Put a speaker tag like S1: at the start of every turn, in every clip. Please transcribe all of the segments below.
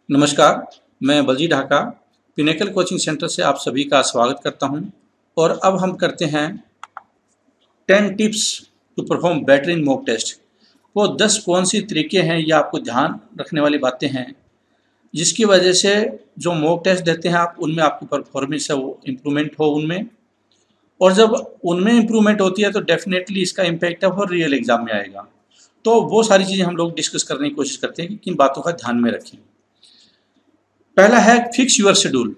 S1: नमस्कार, मैं Balji Dhaka pinnacle coaching centre से आप सभी का स्वागत करता हूं। और अब हम करते हैं 10 tips to perform better in mock test. वो 10 कौन सी तरीके हैं या आपको ध्यान रखने वाली बातें हैं जिसकी वजह से जो मॉक टेस्ट देते हैं आप उनमें आपकी परफॉर्मेंस है वो इम्प्रूवमेंट हो उनमें। और जब उनमें इम्प्रूवमेंट होती है तो डेफिनेटली इसका इम्पैक्ट है वो रियल एग्जाम में आएगा। तो वो सारी चीज़ें हम लोग डिस्कस करने की कोशिश करते हैं कि किन बातों का ध्यान में रखें। पहला है फिक्स यूर शेड्यूल।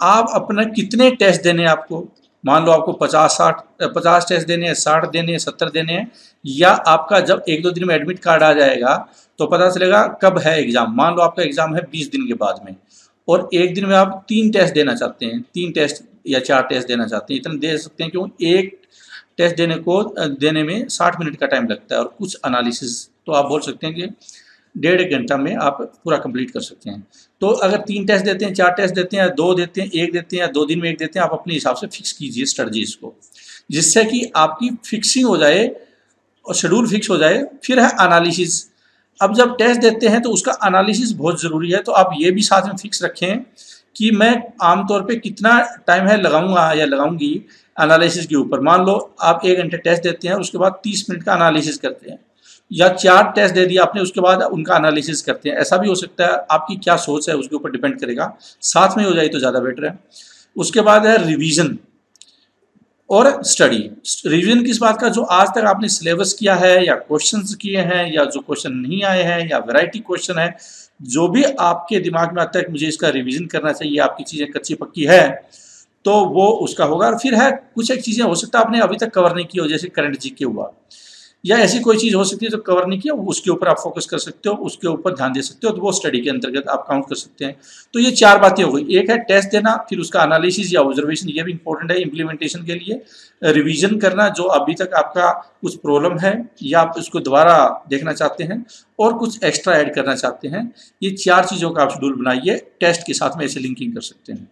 S1: आप अपना कितने टेस्ट देने हैं आपको, मान लो आपको 50 टेस्ट देने हैं, 60 देने हैं, 70 देने हैं, या आपका जब 1-2 दिन में एडमिट कार्ड आ जाएगा तो पता चलेगा कब है एग्ज़ाम। मान लो आपका एग्ज़ाम है 20 दिन के बाद में और एक दिन में आप 3 टेस्ट देना चाहते हैं, 3 टेस्ट या 4 टेस्ट देना चाहते हैं, इतना दे सकते हैं। क्यों? एक टेस्ट देने में 60 मिनट का टाइम लगता है और कुछ एनालिसिस तो आप बोल सकते हैं कि 1.5 घंटा में आप पूरा कंप्लीट कर सकते हैं। तो अगर 3 टेस्ट देते हैं, 4 टेस्ट देते हैं, 2 देते हैं, 1 देते हैं या 2 दिन में 1 देते हैं, आप अपने हिसाब से फिक्स कीजिए स्ट्रेटजीज को, जिससे कि आपकी फिक्सिंग हो जाए और शेड्यूल फिक्स हो जाए। फिर है एनालिसिस। अब जब टेस्ट देते हैं तो उसका एनालिसिस बहुत ज़रूरी है, तो आप ये भी साथ में फिक्स रखें कि मैं आमतौर पे कितना टाइम है लगाऊंगा या लगाऊंगी एनालिसिस के ऊपर। मान लो आप 1 घंटे टेस्ट देते हैं, उसके बाद 30 मिनट का एनालिसिस करते हैं, या 4 टेस्ट दे दिया आपने उसके बाद उनका एनालिसिस करते हैं। ऐसा भी हो सकता है, आपकी क्या सोच है उसके ऊपर डिपेंड करेगा। साथ में हो जाए तो ज़्यादा बेटर है। उसके बाद है रिवीजन और स्टडी। रिवीजन किस बात का? जो आज तक आपने सिलेबस किया है या क्वेश्चंस किए हैं या जो क्वेश्चन नहीं आए हैं या वैरायटी क्वेश्चन है, जो भी आपके दिमाग में आता है कि मुझे इसका रिवीजन करना चाहिए, आपकी चीज़ें कच्ची पक्की है तो वो उसका होगा। और फिर है कुछ एक चीज़ें हो सकता है आपने अभी तक कवर नहीं की हो, जैसे करंट जीके हुआ या ऐसी कोई चीज़ हो सकती है जो कवर नहीं किया, उसके ऊपर आप फोकस कर सकते हो, उसके ऊपर ध्यान दे सकते हो, तो वो स्टडी के अंतर्गत आप काउंट कर सकते हैं। तो ये 4 बातें हो गई। एक है टेस्ट देना, फिर उसका एनालिसिस या ऑब्जर्वेशन, ये भी इंपॉर्टेंट है इम्प्लीमेंटेशन के लिए। रिवीजन करना, जो अभी तक आपका कुछ प्रॉब्लम है या आप उसको दोबारा देखना चाहते हैं और कुछ एक्स्ट्रा ऐड करना चाहते हैं, ये 4 चीज़ों का आप शेड्यूल बनाइए। टेस्ट के साथ में ऐसे लिंकिंग कर सकते हैं।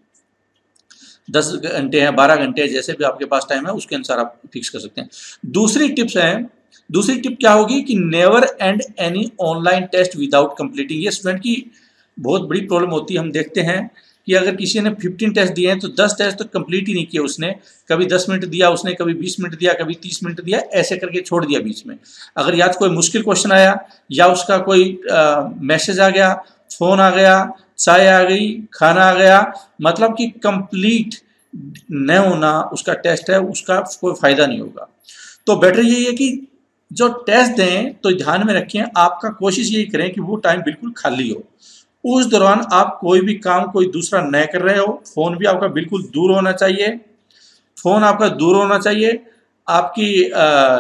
S1: 10 घंटे हैं, 12 घंटे हैं, जैसे भी आपके पास टाइम है उसके अनुसार आप फिक्स कर सकते हैं। दूसरी टिप क्या होगी कि never end any online test without completing. ये स्टूडेंट की बहुत बड़ी प्रॉब्लम होती है। हम देखते हैं कि अगर किसी ने 15 टेस्ट दिए हैं तो 10 टेस्ट तो कंप्लीट ही नहीं किए उसने। कभी 10 मिनट दिया उसने, कभी 20 मिनट दिया, कभी 30 मिनट दिया, ऐसे करके छोड़ दिया बीच में। अगर या तो कोई मुश्किल क्वेश्चन आया या उसका कोई मैसेज आ गया, फ़ोन आ गया, चाय आ गई, खाना आ गया, मतलब कि कंप्लीट न होना उसका टेस्ट है, उसका कोई फ़ायदा नहीं होगा। तो बेटर यही है कि जो टेस्ट दें तो ध्यान में रखें, आपका कोशिश यही करें कि वो टाइम बिल्कुल खाली हो। उस दौरान आप कोई भी काम कोई दूसरा न कर रहे हो। फ़ोन भी आपका बिल्कुल दूर होना चाहिए, फ़ोन आपका दूर होना चाहिए, आपकी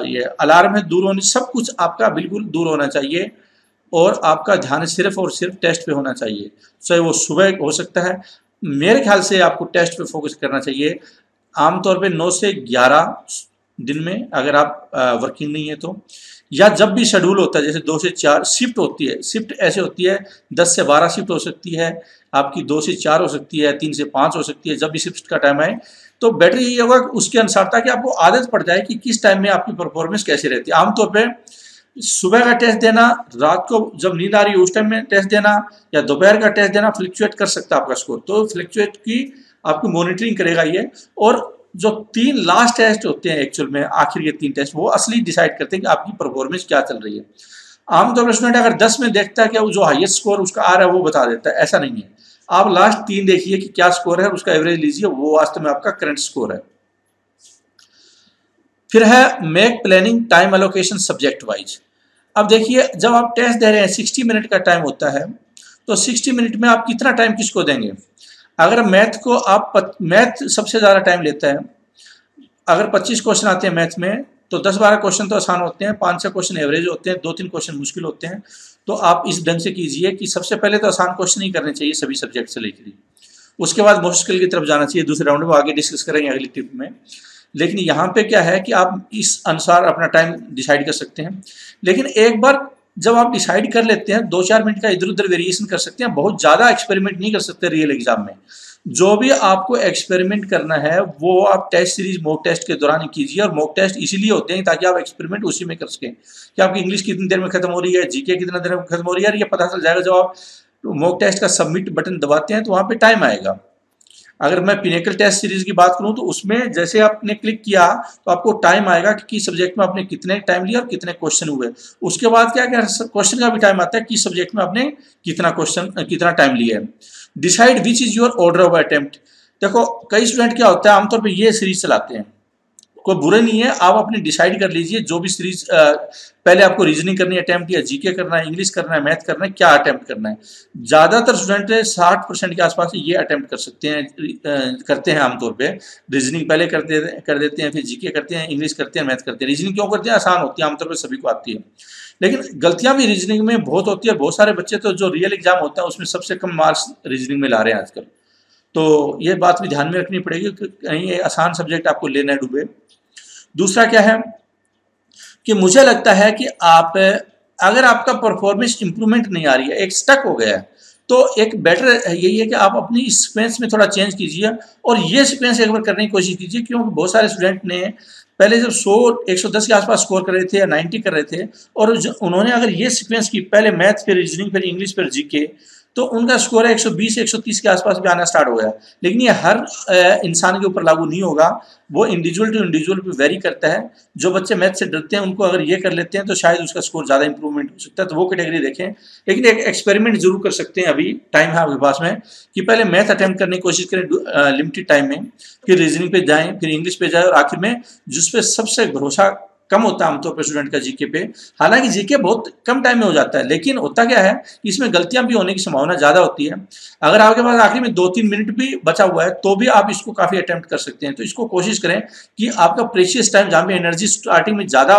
S1: ये अलार्म है दूर होनी, सब कुछ आपका बिल्कुल दूर होना चाहिए और आपका ध्यान सिर्फ और सिर्फ टेस्ट पे होना चाहिए। चाहे वो सुबह हो सकता है, मेरे ख्याल से आपको टेस्ट पे फोकस करना चाहिए। आमतौर पे 9 से 11 दिन में, अगर आप वर्किंग नहीं है तो, या जब भी शेड्यूल होता है, जैसे 2 से 4 शिफ्ट होती है। शिफ्ट ऐसे होती है 10 से 12 शिफ्ट हो सकती है आपकी, 2 से 4 हो सकती है, 3 से 5 हो सकती है। जब भी शिफ्ट का टाइम आए तो बेटर यही होगा कि उसके अनुसार, ताकि आपको आदत पड़ जाए कि किस टाइम में आपकी परफॉर्मेंस कैसी रहती है। आमतौर पर सुबह का टेस्ट देना, रात को जब नींद आ रही है उस टाइम में टेस्ट देना, या दोपहर का टेस्ट देना फ्लक्चुएट कर सकता है आपका स्कोर। तो फ्लक्चुएट की आपकी मॉनिटरिंग करेगा ये। और जो 3 लास्ट टेस्ट होते हैं, एक्चुअल में आखिर के 3 टेस्ट, वो असली डिसाइड करते हैं कि आपकी परफॉर्मेंस क्या चल रही है। आमतौर पर स्टूडेंट अगर 10 में देखता है कि जो हाईएस्ट स्कोर उसका आ रहा है वो बता देता है, ऐसा नहीं है। आप लास्ट 3 देखिए कि क्या स्कोर है, उसका एवरेज लीजिए, वो वास्तव में आपका करंट स्कोर है। फिर है make planning time allocation subject wise. अब देखिए, जब आप टेस्ट दे रहे हैं 60 मिनट का टाइम होता है, तो 60 मिनट में आप कितना टाइम किसको देंगे? अगर मैथ को आप मैथ सबसे ज़्यादा टाइम लेता है। अगर 25 क्वेश्चन आते हैं मैथ में तो 10-12 क्वेश्चन तो आसान होते हैं, 5-6 क्वेश्चन एवरेज होते हैं, 2-3 क्वेश्चन मुश्किल होते हैं। तो आप इस ढंग से कीजिए कि सबसे पहले तो आसान क्वेश्चन ही करने चाहिए सभी सब्जेक्ट से लेकर, उसके बाद मुश्किल की तरफ जाना चाहिए। दूसरे राउंड में आगे डिस्कस करेंगे अगली टिप में। लेकिन यहाँ पे क्या है कि आप इस अनुसार अपना टाइम डिसाइड कर सकते हैं। लेकिन एक बार जब आप डिसाइड कर लेते हैं, 2-4 मिनट का इधर उधर वेरिएशन कर सकते हैं, बहुत ज़्यादा एक्सपेरिमेंट नहीं कर सकते रियल एग्जाम में। जो भी आपको एक्सपेरिमेंट करना है वो आप टेस्ट सीरीज मॉक टेस्ट के दौरान ही कीजिए। और मॉक टेस्ट इसीलिए होते हैं ताकि आप एक्सपेरिमेंट उसी में कर सकें कि आपकी इंग्लिश कितनी देर में खत्म हो रही है, जीके कितना देर में खत्म हो रही है। ये पता चल जाएगा जब आप मॉक टेस्ट का सबमिट बटन दबाते हैं तो वहाँ पे टाइम आएगा। अगर मैं पिनेकल टेस्ट सीरीज की बात करूं तो उसमें जैसे आपने क्लिक किया तो आपको टाइम आएगा कि किस सब्जेक्ट में आपने कितने टाइम लिया और कितने क्वेश्चन हुए। उसके बाद क्या क्या क्वेश्चन का भी टाइम आता है, किस सब्जेक्ट में आपने कितना टाइम लिया है। Decide which is your order of attempt. देखो कई स्टूडेंट क्या होता है आमतौर पर ये सीरीज चलाते हैं, कोई बुरे नहीं है, आप अपने डिसाइड कर लीजिए जो भी सीरीज पहले आपको रीजनिंग करनी है अटेम्प्ट, या जीके करना है, इंग्लिश करना है, मैथ करना है, क्या अटेम्प्ट करना है। ज़्यादातर स्टूडेंट 60% के आसपास ये अटेम्प्ट कर सकते हैं, करते हैं आमतौर पे। रीजनिंग पहले कर देते हैं, फिर जीके करते हैं, इंग्लिश करते हैं, मैथ करते हैं। रीजनिंग क्यों करते हैं? आसान होती है, आमतौर पर सभी को आती है। लेकिन गलतियां भी रीजनिंग में बहुत होती है। बहुत सारे बच्चे तो जो रियल एग्जाम होता है उसमें सबसे कम मार्क्स रीजनिंग में ला रहे हैं आजकल। तो ये बात भी ध्यान में रखनी पड़ेगी कि कहीं ये आसान सब्जेक्ट आपको लेना डूबे। दूसरा क्या है कि मुझे लगता है कि आप अगर आपका परफॉर्मेंस इंप्रूवमेंट नहीं आ रही है, एक स्टक हो गया है, तो एक बेटर यही है कि आप अपनी सीक्वेंस में थोड़ा चेंज कीजिए और ये सीक्वेंस एक बार करने की कोशिश कीजिए। क्योंकि बहुत सारे स्टूडेंट ने पहले जब 100-110 के आसपास स्कोर कर रहे थे या 90 कर रहे थे, और उन्होंने अगर ये सीक्वेंस की, पहले मैथ फिर रीजनिंग फिर इंग्लिश फिर जीके, तो उनका स्कोर 120-130 के आसपास भी आना स्टार्ट हो गया। लेकिन ये हर इंसान के ऊपर लागू नहीं होगा, वो इंडिविजुअल टू इंडिविजुअल पे वेरी करता है। जो बच्चे मैथ से डरते हैं उनको अगर ये कर लेते हैं तो शायद उसका स्कोर ज़्यादा इंप्रूवमेंट हो सकता है, तो वो कैटेगरी देखें। लेकिन एक एक्सपेरिमेंट जरूर कर सकते हैं, अभी टाइम है आपके पास में, कि पहले मैथ अटेम्प्ट करने की कोशिश करें लिमिटेड टाइम में, फिर रीजनिंग पे जाएं, फिर इंग्लिश पे जाएं, और आखिर में जिस पे सबसे भरोसा कम होता है आमतौर पर स्टूडेंट का जीके पे। हालांकि जीके बहुत कम टाइम में हो जाता है, लेकिन होता क्या है कि इसमें गलतियां भी होने की संभावना ज़्यादा होती है। अगर आपके पास आखिरी में 2-3 मिनट भी बचा हुआ है तो भी आप इसको काफ़ी अटेम्प्ट कर सकते हैं। तो इसको कोशिश करें कि आपका प्रेशियस टाइम, जहाँ पे एनर्जी स्टार्टिंग में ज़्यादा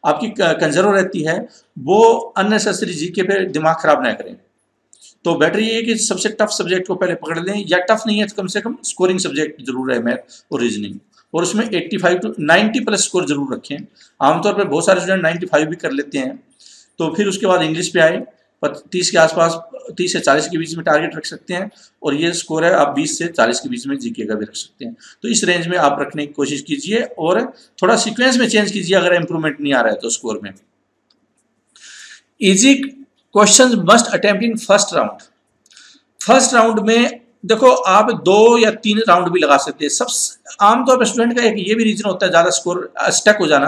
S1: आपकी कंजर्व रहती है, वो अननेसेसरी जीके पे दिमाग खराब ना करें। तो बेटर ये है कि सबसे टफ सब्जेक्ट को पहले पकड़ लें, या टफ नहीं है तो कम से कम स्कोरिंग सब्जेक्ट जरूर है मैथ और रीजनिंग, और उसमें 85 to 90 प्लस स्कोर जरूर रखें। आमतौर पर बहुत सारे स्टूडेंट 95 भी कर लेते हैं। तो फिर उसके बाद इंग्लिश पे आए, 30 के आसपास, 30 से 40 के बीच में टारगेट रख सकते हैं, और ये स्कोर है आप 20 से 40 के बीच में जीके का भी रख सकते हैं। तो इस रेंज में आप रखने की कोशिश कीजिए, और थोड़ा सीक्वेंस में चेंज कीजिए अगर इंप्रूवमेंट नहीं आ रहा है तो स्कोर में। Easy question must attempt in first round. First round में देखो आप 2 या 3 राउंड भी लगा सकते हैं। सब आमतौर पर स्टूडेंट का एक ये भी रीजन होता है ज़्यादा स्कोर स्टक हो जाना,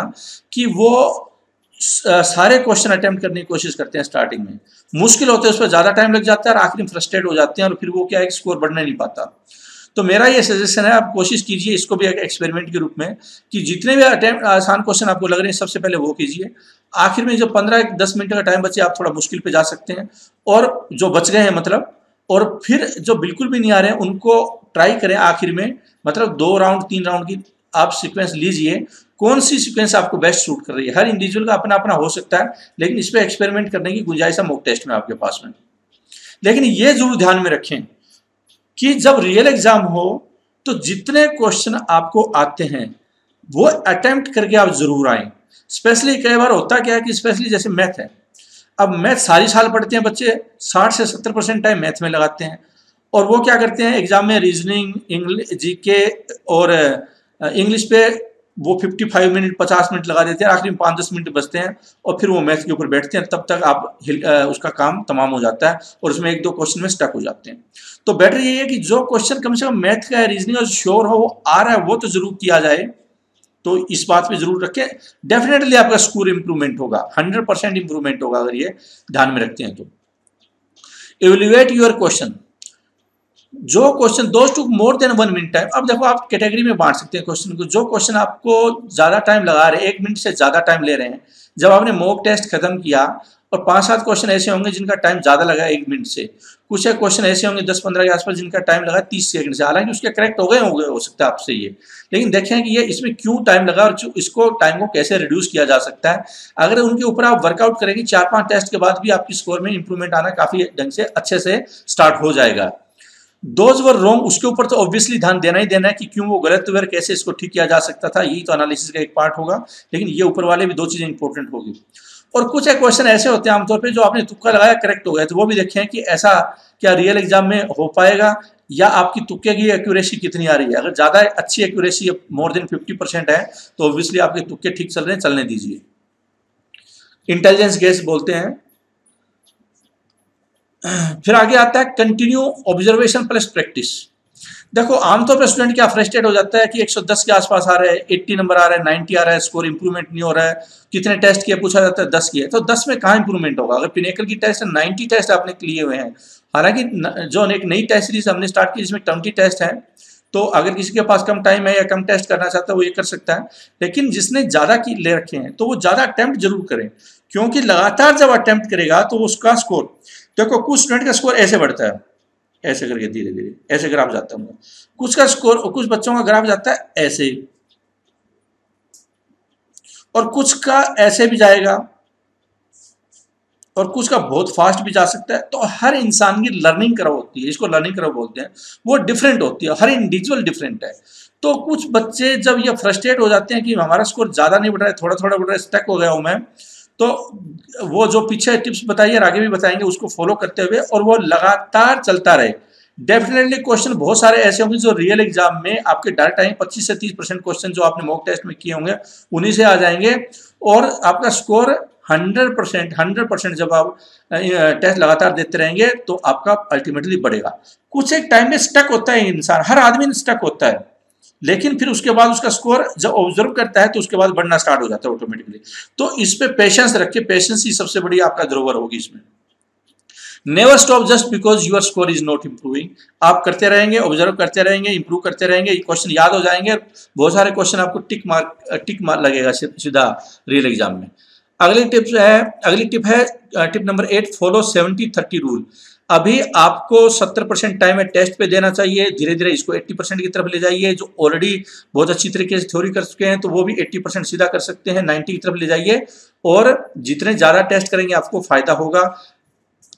S1: कि वो सारे क्वेश्चन अटेम्प्ट करने की कोशिश करते हैं, स्टार्टिंग में मुश्किल होते हैं, उस पर ज़्यादा टाइम लग जाता है और आखिर में फ्रस्ट्रेट हो जाते हैं, और फिर वो क्या है, स्कोर बढ़ने नहीं पाता। तो मेरा ये सजेशन है, आप कोशिश कीजिए इसको भी एक एक्सपेरिमेंट के रूप में, कि जितने भी अटेम्प्ट आसान क्वेश्चन आपको लग रहे हैं सबसे पहले वो कीजिए। आखिर में जो 15-10 मिनट का टाइम बचे, आप थोड़ा मुश्किल पे जा सकते हैं, और जो बच गए हैं मतलब, और फिर जो बिल्कुल भी नहीं आ रहे हैं उनको ट्राई करें आखिर में, मतलब 2 राउंड 3 राउंड की आप सीक्वेंस लीजिए। कौन सी सीक्वेंस आपको बेस्ट सूट कर रही है, हर इंडिविजुअल का अपना अपना हो सकता है, लेकिन इस पर एक्सपेरिमेंट करने की गुंजाइश है मॉक टेस्ट में आपके पास में। लेकिन ये जरूर ध्यान में रखें कि जब रियल एग्जाम हो तो जितने क्वेश्चन आपको आते हैं वो अटेम्प्ट करके आप जरूर आए। स्पेशली कई बार होता क्या है कि स्पेशली जैसे मैथ है, अब मैथ सारी साल पढ़ते हैं बच्चे, 60 से 70% टाइम मैथ में लगाते हैं, और वो क्या करते हैं एग्जाम में रीजनिंग, इंग्लिश, जीके और इंग्लिश पे वो 55 मिनट 50 मिनट लगा देते हैं, आखिर में 5-10 मिनट बचते हैं, और फिर वो मैथ के ऊपर बैठते हैं। तब तक आप उसका काम तमाम हो जाता है, और उसमें 1-2 क्वेश्चन में स्टक हो जाते हैं। तो बेटर ये है कि जो क्वेश्चन कम से कम मैथ का है, रीजनिंग और श्योर हो, वो आ रहा है, वो तो जरूर किया जाए। तो इस बात पे जरूर रखें, डेफिनेटली आपका स्कोर इंप्रूवमेंट होगा, 100% इंप्रूवमेंट होगा अगर ये ध्यान में रखते हैं तो। Evaluate your question. जो क्वेश्चन दोस्त to more than 1 minute time, अब देखो आप कैटेगरी में बांट सकते हैं क्वेश्चन को। जो क्वेश्चन आपको ज्यादा टाइम लगा रहे हैं, 1 मिनट से ज्यादा टाइम ले रहे हैं, जब आपने मॉक टेस्ट खत्म किया, और 5-7 क्वेश्चन ऐसे होंगे जिनका टाइम ज्यादा लगा 1 मिनट से, कुछ क्वेश्चन ऐसे होंगे 10-15 के आसपास जिनका टाइम लगा 30 सेकंड से। हालांकि उसके करेक्ट हो गए हो सकता है आपसे ये, लेकिन देखें कि ये इसमें क्यों टाइम लगा, और इसको टाइम को कैसे रिड्यूस किया जा सकता है। अगर उनके ऊपर आप वर्कआउट करेंगे 4-5 टेस्ट के बाद भी आपकी स्कोर में इंप्रूवमेंट आना काफी ढंग से अच्छे से स्टार्ट हो जाएगा। दोज वर रॉन्ग, उसके ऊपर तो ऑब्वियसली ध्यान देना ही देना है कि क्यों वो गलत हुए, कैसे इसको ठीक किया जा सकता था, यही तो एनालिसिस का एक पार्ट होगा। लेकिन ये ऊपर वाले भी 2 चीजें इंपॉर्टेंट होगी। और कुछ क्वेश्चन ऐसे होते हैं आमतौर पे जो आपने तुक्का लगाया करेक्ट हो गया, तो वो भी देखें कि ऐसा क्या रियल एग्जाम में हो पाएगा, या आपकी तुक्के की एक्यूरेसी कितनी आ रही है। अगर ज्यादा अच्छी एक्यूरेसी मोर देन 50% है तो ऑब्वियसली आपके तुक्के ठीक चल रहे हैं, चलने दीजिए। इंटेलिजेंस गेस बोलते हैं, फिर आगे आता है कंटिन्यू ऑब्जर्वेशन प्लस प्रैक्टिस। देखो आमतौर पर स्टूडेंट क्या फ्रस्ट्रेट हो जाता है कि 110 के आसपास आ रहा है, 80 नंबर आ रहा है, 90 आ रहा है, स्कोर इंप्रूवमेंट नहीं हो रहा है, कितने टेस्ट किए पूछा जाता है, 10 किए, तो 10 में कहाँ इंप्रूवमेंट होगा? अगर पिनेकल की टेस्ट 90 टेस्ट आपने लिए हुए हैं, हालांकि जो एक नई टेस्ट सीरीज हमने स्टार्ट की जिसमें 20 टेस्ट है, तो अगर किसी के पास कम टाइम है या कम टेस्ट करना चाहता है वो ये कर सकता है, लेकिन जिसने ज़्यादा की ले रखे हैं तो वो ज़्यादा अटेम्प्ट जरूर करें, क्योंकि लगातार जब अटेम्प्ट करेगा तो उसका स्कोर, देखो कुछ स्टूडेंट का स्कोर ऐसे बढ़ता है, ऐसे करके धीरे धीरे ऐसे ग्राफ जाता है, कुछ का स्कोर, कुछ बच्चों का ग्राफ जाता है ऐसे, और कुछ का ऐसे भी जाएगा, और कुछ का बहुत फास्ट भी जा सकता है। तो हर इंसान की लर्निंग कर्व होती है, इसको लर्निंग कर्व बोलते हैं, वो डिफरेंट होती है, हर इंडिविजुअल डिफरेंट है। तो कुछ बच्चे जब ये फ्रस्ट्रेट हो जाते हैं कि हमारा स्कोर ज़्यादा नहीं बढ़ रहा है, थोड़ा थोड़ा बढ़ रहा है, स्टक हो गया हूँ मैं, तो वो जो पीछे टिप्स बताइए और आगे भी बताएंगे उसको फॉलो करते हुए और वो लगातार चलता रहे। डेफिनेटली क्वेश्चन बहुत सारे ऐसे होंगे जो रियल एग्जाम में आपके डायरेक्ट आएंगे, 25 से 30% क्वेश्चन जो आपने मॉक टेस्ट में किए होंगे उन्हीं से आ जाएंगे, और आपका स्कोर 100% जब आप टेस्ट लगातार देते रहेंगे तो आपका अल्टीमेटली बढ़ेगा। कुछ एक टाइम में स्टक होता है इंसान, हर आदमी स्टक होता है, लेकिन फिर उसके बाद उसका स्कोर जब ऑब्जर्व करता है तो उसके बाद बढ़ना स्टार्ट हो जाता है ऑटोमेटिकली। तो इस पे पेशेंस रखिए, पेशेंस ही सबसे बड़ी आपका धरोहर होगी इसमें। Never stop just because your score is not improving. आप करते रहेंगे, ऑब्जर्व करते रहेंगे, इंप्रूव करते रहेंगे, क्वेश्चन याद हो जाएंगे, बहुत सारे क्वेश्चन आपको टिक मार्क लगेगा सीधा रियल एग्जाम में। अगली टिप है टिप नंबर 8, फॉलो 70-30 रूल। अभी आपको 70% टाइम है टेस्ट पे देना चाहिए, धीरे धीरे इसको 80% की तरफ ले जाइए। जो ऑलरेडी बहुत अच्छी तरीके से थ्योरी कर चुके हैं तो वो भी 80% सीधा कर सकते हैं, 90 की तरफ ले जाइए, और जितने ज़्यादा टेस्ट करेंगे आपको फायदा होगा।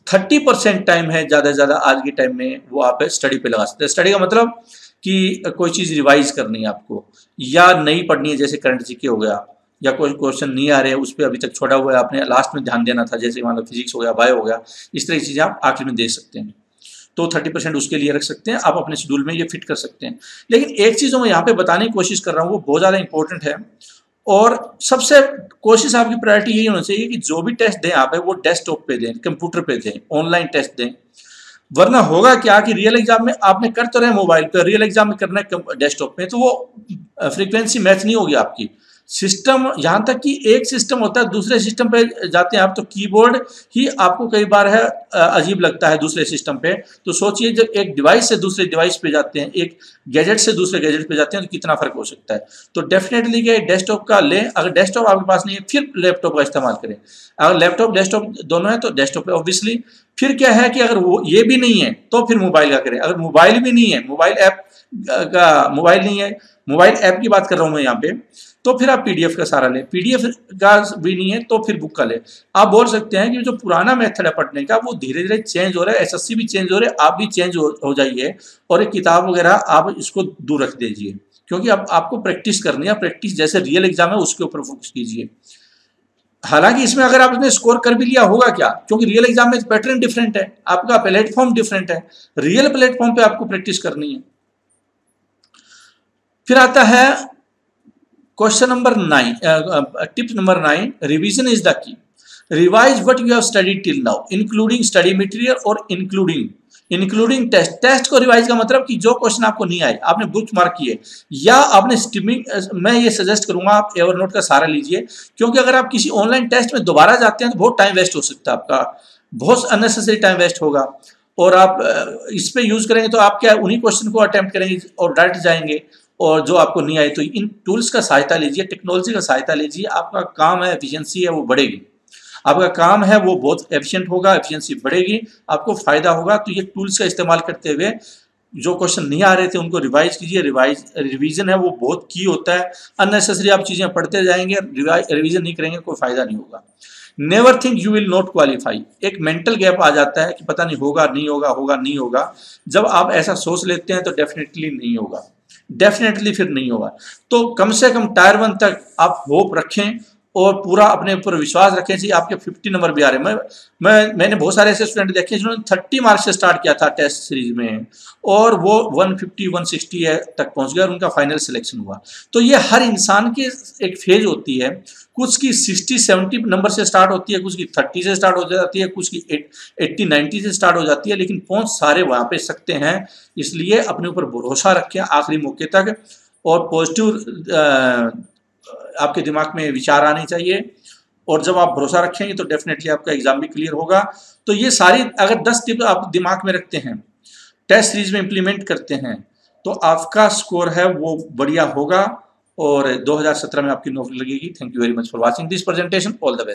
S1: 30% टाइम है ज़्यादा से ज़्यादा आज के टाइम में, वो आप स्टडी पे लगा सकते हैं। स्टडी का मतलब कि कोई चीज़ रिवाइज करनी है आपको या नहीं पढ़नी है, जैसे करंट जीके हो गया, या कोई क्वेश्चन नहीं आ रहे हैं उस पर अभी तक छोड़ा हुआ है, आपने लास्ट में ध्यान देना था, जैसे मान लो फिजिक्स हो गया, बायो हो गया, इस तरह की चीज़ें आप आखिर में दे सकते हैं। तो 30% उसके लिए रख सकते हैं, आप अपने शेड्यूल में ये फिट कर सकते हैं। लेकिन एक चीज़ मैं यहाँ पे बताने की कोशिश कर रहा हूँ, वो बहुत ज़्यादा इंपॉर्टेंट है, और सबसे कोशिश आपकी प्रायोरिटी यही होनी चाहिए कि जो भी टेस्ट दें आप वो डेस्कटॉप पे दें, कंप्यूटर पे दें, ऑनलाइन टेस्ट दें। वरना होगा क्या कि रियल एग्जाम में आपने कर तो रहे मोबाइल पे, रियल एग्जाम में करना है डेस्कटॉप पे, तो वो फ्रीक्वेंसी मैच नहीं होगी आपकी। सिस्टम, यहाँ तक कि एक सिस्टम होता है दूसरे सिस्टम पे जाते हैं आप तो कीबोर्ड ही आपको कई बार है अजीब लगता है दूसरे सिस्टम पे। तो सोचिए जब एक डिवाइस से दूसरे डिवाइस पे जाते हैं, एक गैजेट से दूसरे गैजेट पे जाते हैं, तो कितना फर्क हो सकता है। तो डेफिनेटली क्या डेस्कटॉप का लें, अगर डेस्कटॉप आपके पास नहीं है फिर लैपटॉप का इस्तेमाल करें। अगर लैपटॉप डेस्कटॉप दोनों है तो डेस्कटॉप पे ऑब्वियसली। फिर क्या है कि अगर वो ये भी नहीं है तो फिर मोबाइल का करें। अगर मोबाइल भी नहीं है, मोबाइल ऐप की बात कर रहा हूँ मैं यहाँ पे, तो फिर आप पीडीएफ का सहारा लें। पीडीएफ का भी नहीं है तो फिर बुक का लें। आप बोल सकते हैं कि जो पुराना मेथड है पढ़ने का वो धीरे धीरे चेंज हो रहा है, एसएससी भी चेंज हो रहा है, आप भी चेंज हो जाइए, और एक किताब वगैरह आप इसको दूर रख दीजिए, क्योंकि अब आपको प्रैक्टिस करनी है। प्रैक्टिस जैसे रियल एग्जाम है उसके ऊपर फोकस कीजिए। हालांकि इसमें अगर आपने स्कोर कर भी लिया होगा क्या, क्योंकि रियल एग्जाम में पैटर्न डिफरेंट है, आपका प्लेटफॉर्म डिफरेंट है, रियल प्लेटफॉर्म पे आपको प्रैक्टिस करनी है। फिर आता है question number 9, tip number 9, revision is the key. Revise what you have studied till now including study material और इंक्लूडिंग टेस्ट। टेस्ट को रिवाइज का मतलब कि जो क्वेश्चन आपको नहीं आए, आपने बुक मार्क किए, या आपने स्ट्रीमिंग, मैं ये सजेस्ट करूंगा आप एवरनोट का सहारा लीजिए, क्योंकि अगर आप किसी ऑनलाइन टेस्ट में दोबारा जाते हैं तो बहुत टाइम वेस्ट हो सकता है आपका, बहुत अननेसेसरी टाइम वेस्ट होगा। और आप इस पे यूज करेंगे तो आप क्या उन्हीं क्वेश्चन को अटेम्प्ट करेंगे और डायरेक्ट जाएंगे, और जो आपको नहीं आए। तो इन टूल्स का सहायता लीजिए, टेक्नोलॉजी का सहायता लीजिए, आपका काम है, एफिशिएंसी है वो बढ़ेगी, आपका काम है वो बहुत एफिशिएंट होगा, एफिशिएंसी बढ़ेगी, आपको फायदा होगा। तो ये टूल्स का इस्तेमाल करते हुए जो क्वेश्चन नहीं आ रहे थे उनको रिवाइज कीजिए। रिवीजन है वो बहुत की होता है, अननेसेसरी आप चीजें पढ़ते जाएंगे, रिवीजन नहीं करेंगे कोई फायदा नहीं होगा। Never think you will not qualify. एक मेंटल गैप आ जाता है कि पता नहीं होगा नहीं होगा, होगा नहीं होगा। जब आप ऐसा सोच लेते हैं तो डेफिनेटली नहीं होगा, डेफिनेटली फिर नहीं होगा। तो कम से कम टायर 1 तक आप होप रखें और पूरा अपने ऊपर विश्वास रखें जी आपके 50 नंबर भी आ रहे हैं। मैंने बहुत सारे ऐसे स्टूडेंट देखे जिन्होंने 30 मार्क्स से स्टार्ट किया था टेस्ट सीरीज में और वो 150 160 तक पहुंच गए और उनका फाइनल सिलेक्शन हुआ। तो ये हर इंसान की एक फेज होती है, कुछ की 60-70 नंबर से स्टार्ट होती है, कुछ की 30 से स्टार्ट हो जाती है, कुछ की 80-90 से स्टार्ट हो जाती है, लेकिन पहुंच सारे वहां पे सकते हैं। इसलिए अपने ऊपर भरोसा रखें आखिरी मौके तक और पॉजिटिव आपके दिमाग में विचार आने चाहिए और जब आप भरोसा रखेंगे तो डेफिनेटली आपका एग्जाम भी क्लियर होगा। तो ये सारी अगर 10 टिप आप दिमाग में रखते हैं, टेस्ट सीरीज में इंप्लीमेंट करते हैं, तो आपका स्कोर है वो बढ़िया होगा और 2017 में आपकी नौकरी लगेगी। Thank you very much for watching this presentation. All the best.